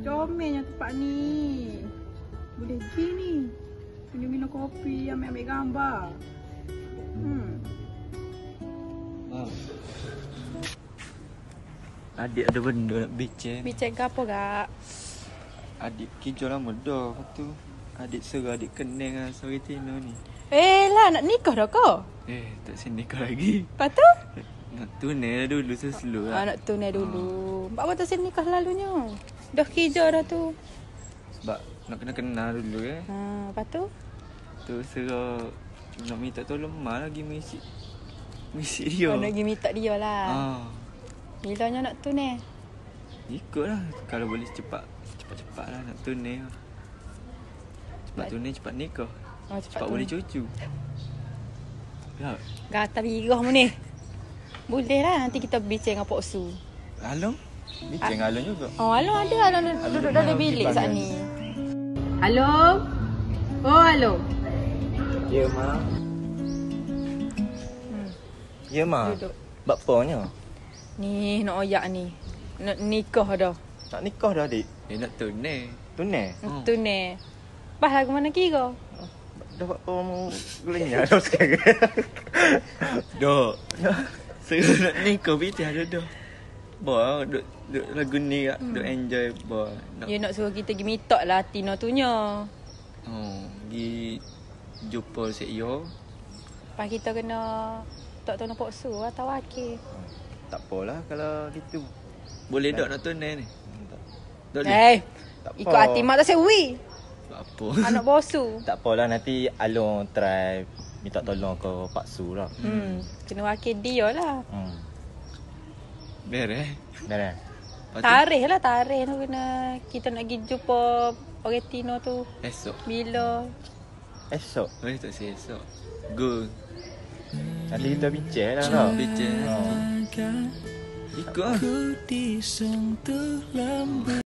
Comelnya tempat ni. Boleh pergi ni. Minum-minum kopi, ambil-ambil gambar. Adik ada benda nak bincang. Bincang ke apa, Kak? Adik kerja lama dah. Lepas tu adik serah adik kenang dengan Sari Tino ni. Lah, nak nikah dah kau? Tak sini nikah lagi. Lepas tu? Nak tunai dah dulu seselu lah. Nak tunai dulu. Apa tak sini nikah lalunya? Dah kerja dah tu. Sebab nak kena kenal dulu kan. Lepas tu? Tu serah nak minta tolong mak lagi mengisi dia. Nak pergi minta dia lah. Bilanya nak tunai? Ikutlah. Kalau boleh cepat-cepat lah nak tunai. Cepat tunai, cepat nikah. Cepat boleh cucu. Ya. Gatal birah mu ni. Boleh lah nanti kita bincang dengan Pok Su. Along? Bincang Along juga. Along ada. Along duduk dalam bilik saat ni. Halo? Halo? Ya, Mak. Ya, Mak. Duduk. Bapanya? Ni nak oyak ni. Nak nikah dah. Nak nikah dah, adik? Nak tunai. Tunai? Tunai. Bah lagu mana kira? Dah buat apa gulanya dah sekarang? Dah. Serah nak nikah kita ada dah. Bah, duk lagu ni kak. Duk enjoy bah. Dia nak suruh kita pergi meet up lah Tino tu nya. Pergi jumpa Sek Yo. Lepas kita kena tak tahu nak Pok Su atau wakil. Tak apalah kalau gitu. Boleh tak nak tunai ni? Tak boleh? Tak apa. Ikut hati mak tak sewi. Apa? Anak bosu. Tak apalah, nanti Along try minta tolong ke Pak Su lah. Kena wakil dia lah. Beres. Beres? Tarikh tu kena kita nak pergi jumpa orang Tino tu. Esok. Bila? Esok? Tak say esok. Go. Nanti kita bincang lah tau. Bincang. Ikut lah.